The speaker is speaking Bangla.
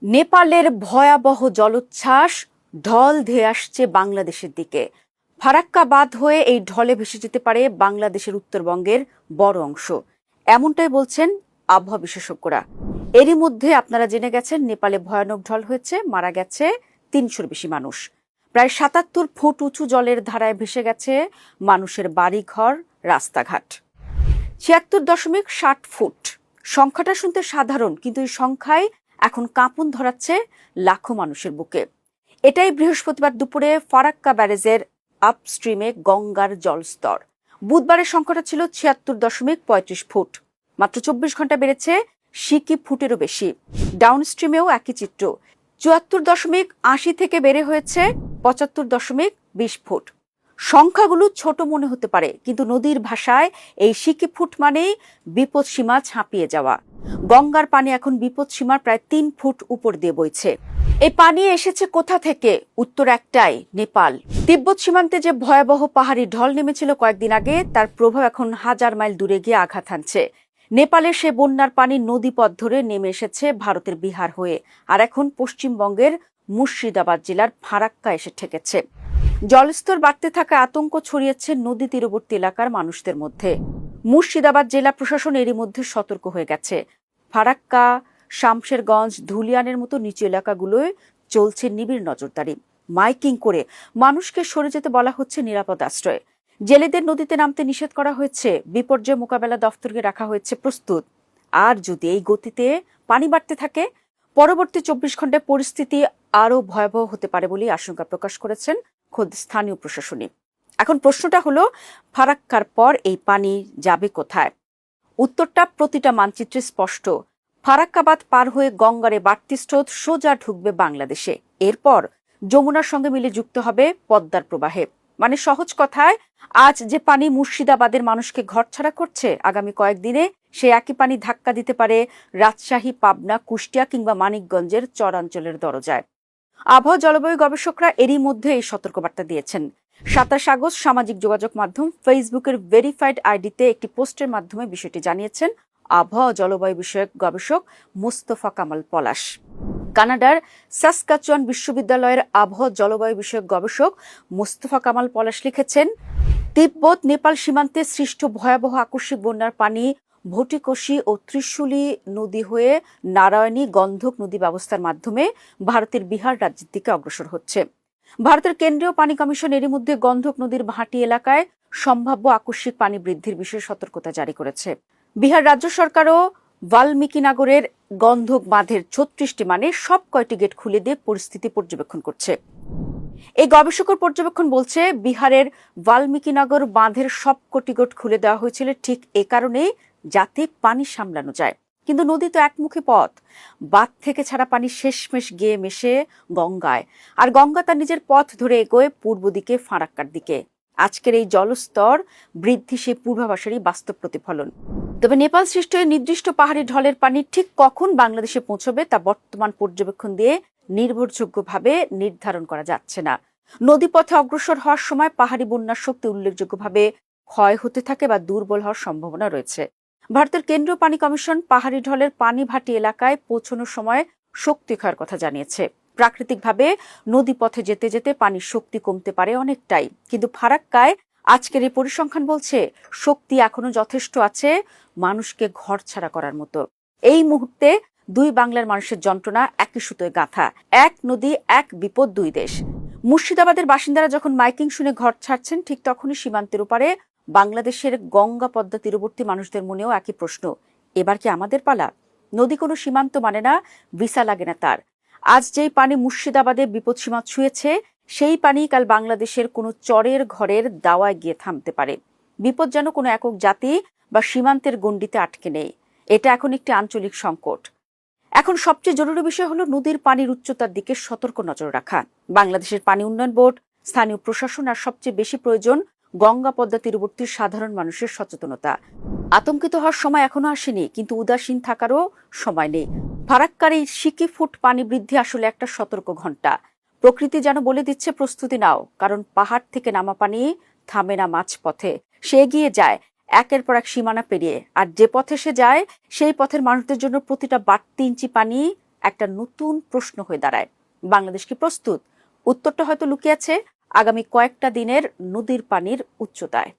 নেপালের ভয়াবহ জলোচ্ছ্বাস ঢল ধেয়ে আসছে বাংলাদেশের দিকে। ফারাক্কা বাঁধ হয়ে এই ঢলে ভেসে যেতে পারে বাংলাদেশের উত্তরবঙ্গের বড় অংশ, এমনটাই বলছেন আবহাওয়া বিশেষজ্ঞরা। এরই মধ্যে আপনারা জেনে গেছেন নেপালে ভয়ানক ঢল হয়েছে, মারা গেছে ৩০০-র বেশি মানুষ। প্রায় ৭৭ ফুট উঁচু জলের ধারায় ভেসে গেছে মানুষের বাড়িঘর, রাস্তাঘাট। ৭৬.৬০ ফুট সংখ্যাটা শুনতে সাধারণ, কিন্তু এই সংখ্যায় এখন কাঁপন ধরাচ্ছে লাখো মানুষের বুকে। এটাই বৃহস্পতিবার দুপুরে ফারাক্কা ব্যারেজের আপস্ট্রিমে গঙ্গার জলস্তর। বুধবারের সংখ্যাটা ছিল ৭৬.৩৫ ফুট, মাত্র ২৪ ঘন্টা বেড়েছে সিকি ফুটেরও বেশি। ডাউনস্ট্রিমেও একই চিত্র, ৭৪.৮০ থেকে বেড়ে হয়েছে ৭৫.২০ ফুট। সংখ্যাগুলো ছোট মনে হতে পারে, কিন্তু নদীর ভাষায় এই সিকি ফুট মানেই বিপদসীমা ছাপিয়ে যাওয়া। গঙ্গার পানি এখন বিপদসীমার প্রায় ৩ ফুট উপর দিয়ে বইছে। এই পানি এসেছে কোথা থেকে? উত্তর একটাই, নেপাল। তিব্বত সীমান্তে যে ভয়াবহ পাহাড়ি ঢল নেমেছিল কয়েকদিন আগে, তার প্রভাব এখন হাজার মাইল দূরে গিয়ে আঘাত হানছে। নেপালের সে বন্যার পানি নদীপথ ধরে নেমে এসেছে ভারতের বিহার হয়ে, আর এখন পশ্চিমবঙ্গের মুর্শিদাবাদ জেলার ফারাক্কা এসে ঠেকেছে। জলস্তর বাড়তে থাকা আতঙ্ক ছড়িয়েছে নদী তীরবর্তী এলাকার মানুষদের মধ্যে। মুর্শিদাবাদ জেলা প্রশাসন এরই মধ্যে সতর্ক হয়ে গেছে। ফারাক্কা, শামশেরগঞ্জ, ধুলিয়ানের মতো নিচু এলাকাগুলোয় চলছে নিবিড় নজরদারি। মাইকিং করে মানুষকে সরে যেতে বলা হচ্ছে নিরাপদ আশ্রয়ে। জেলেদের নদীতে নামতে নিষেধ করা হয়েছে। বিপর্যয় মোকাবেলা দফতরকে রাখা হয়েছে প্রস্তুত। আর যদি এই গতিতে পানি বাড়তে থাকে, পরবর্তী ২৪ ঘন্টায় পরিস্থিতি আরও ভয়াবহ হতে পারে বলে আশঙ্কা প্রকাশ করেছেন খোদ স্থানীয় প্রশাসনী। এখন প্রশ্নটা হলো, ফারাক্কার পর এই পানি যাবে কোথায়? উত্তরটা প্রতিটা মানচিত্রে স্পষ্ট। ফারাক্কা বাঁধ পার হয়ে গঙ্গারে বাড়তি স্রোত সোজা ঢুকবে বাংলাদেশে। এরপর যমুনার সঙ্গে মিলে যুক্ত হবে পদ্মার প্রবাহে। মানে সহজ কথায়, আজ যে পানি মুর্শিদাবাদের মানুষকে ঘরছাড়া করছে, আগামী কয়েকদিনে সে একই পানি ধাক্কা দিতে পারে রাজশাহী, পাবনা, কুষ্টিয়া কিংবা মানিকগঞ্জের চরাঞ্চলের দরজায়। আবহাওয়া জলবায়ু গবেষকরা এরই মধ্যে এই সতর্কবার্তা দিয়েছেন। ২৭ আগস্ট সামাজিক যোগাযোগ মাধ্যম ফেসবুকের ভেরিফাইড আইডিতে একটি পোস্টের মাধ্যমে বিষয়টি জানিয়েছেন আবহাওয়া জলবায়ু বিষয়ক গবেষক মোস্তফা কামাল পলাশ। কানাডার সাসকাচুয়ান বিশ্ববিদ্যালয়ের আবহাওয়া জলবায়ু বিষয়ক গবেষক মোস্তফা কামাল পলাশ লিখেছেন, তিব্বত নেপাল সীমান্তে সৃষ্ট ভয়াবহ আকস্মিক বন্যার পানি ভটিকোষী ও ত্রিশুলী নদী হয়ে নারায়ণী গন্ধক নদী ব্যবস্থার মাধ্যমে ভারতের বিহার রাজ্যের দিকে অগ্রসর হচ্ছে। ভারতের কেন্দ্রীয় পানি কমিশন এরই মধ্যে গন্ধক নদীর ভাটি এলাকায় সম্ভাব্য আকস্মিক পানি বৃদ্ধির বিষয়ে সতর্কতা জারি করেছে। বিহার রাজ্য সরকারও বাল্মীকিনগরের গন্ধক বাঁধের ৩৬টি মানে সব কয়টি গেট খুলে দিয়ে পরিস্থিতি পর্যবেক্ষণ করছে। এই গবেষকের পর্যবেক্ষণ বলছে, বিহারের বাল্মীকিনগর বাঁধের সব কটি গেট খুলে দেওয়া হয়েছিল ঠিক এ কারণে, যাতে পানি সামলানো যায়। কিন্তু নদী তো একমুখী পথ। বাঁধ থেকে ছাড়া পানি শেষমেশ গিয়ে মেশে গঙ্গায়, আর গঙ্গা তার নিজের পথ ধরে এগোয় পূর্ব দিকে ফারাক্কার দিকে। আজকের এই জলস্তর বৃদ্ধি সেই পূর্বাভাসেরই বাস্তব প্রতিফলন। তবে নেপাল সৃষ্ট নির্দিষ্ট পাহাড়ি ঢলের পানি ঠিক কখন বাংলাদেশে পৌঁছবে তা বর্তমান পর্যবেক্ষণ দিয়ে নির্ভরযোগ্যভাবে নির্ধারণ করা যাচ্ছে না। নদীপথে অগ্রসর হওয়ার সময় পাহাড়ি বন্যার শক্তি উল্লেখযোগ্যভাবে ক্ষয় হতে থাকে বা দুর্বল হওয়ার সম্ভাবনা রয়েছে। ভারতের কেন্দ্রীয় পানি কমিশন পাহাড়ি ঢলের পানি ভাটি এলাকায় পৌঁছানোর সময় শক্তি ক্ষয়ের কথা জানিয়েছে। প্রাকৃতিকভাবে নদীপথে যেতে যেতে পানির শক্তি কমতে পারে অনেকটাই, কিন্তু ফারাক্কায় আজকের এই পরিসংখ্যান বলছে শক্তি এখনো যথেষ্ট আছে মানুষকে ঘরছাড়া করার মতো। এই মুহূর্তে দুই বাংলার মানুষের যন্ত্রণা একই সুতোয় গাঁথা। এক নদী, এক বিপদ, দুই দেশ। মুর্শিদাবাদের বাসিন্দারা যখন মাইকিং শুনে ঘর ছাড়ছেন, ঠিক তখনই সীমান্তের উপরে বাংলাদেশের গঙ্গা পদ্মা তীরবর্তী মানুষদের মনেও একই প্রশ্ন, এবার কি আমাদের পালা? নদী কোনো সীমান্ত মানে না, ভিসা লাগে না তার। আজ যেই পানি মুর্শিদাবাদে বিপদসীমা ছুঁয়েছে, সেই পানি কাল বাংলাদেশের কোনো চরের ঘরের দাওয়ায় গিয়ে থামতে পারে। বিপদ যেন কোনো একক জাতি বা সীমান্তের গণ্ডিতে আটকে নেই। এটা এখন একটি আঞ্চলিক সংকট। এখন সবচেয়ে জরুরি বিষয় হলো নদীর পানির উচ্চতার দিকে সতর্ক নজর রাখা। বাংলাদেশের পানি উন্নয়ন বোর্ড, স্থানীয় প্রশাসন আর সবচেয়ে বেশি প্রয়োজন গঙ্গা পদ্মা তীরবর্তী সাধারণ মানুষের সচেতনতা। আতঙ্কিত হওয়ার সময় এখনো আসেনি, কিন্তু উদাসীন থাকারও সময় নেই। ফারাক্কার এই সিকি ফুট পানি বৃদ্ধি আসলে একটা সতর্ক ঘণ্টা। প্রকৃতি যেন বলে দিচ্ছে, প্রস্তুতি নাও, কারণ পাহাড় থেকে নামা পানি থামে না মাঝপথে। সে এগিয়ে যায় একের পর এক সীমানা পেরিয়ে, আর যে পথে সে যায় সেই পথের মানুষদের জন্য প্রতিটা বাড়তি ইঞ্চি পানি একটা নতুন প্রশ্ন হয়ে দাঁড়ায়। বাংলাদেশ কি প্রস্তুত? উত্তরটা হয়তো লুকিয়ে আছে আগামী কয়েকটা দিনের নদীর পানির উচ্চতায়।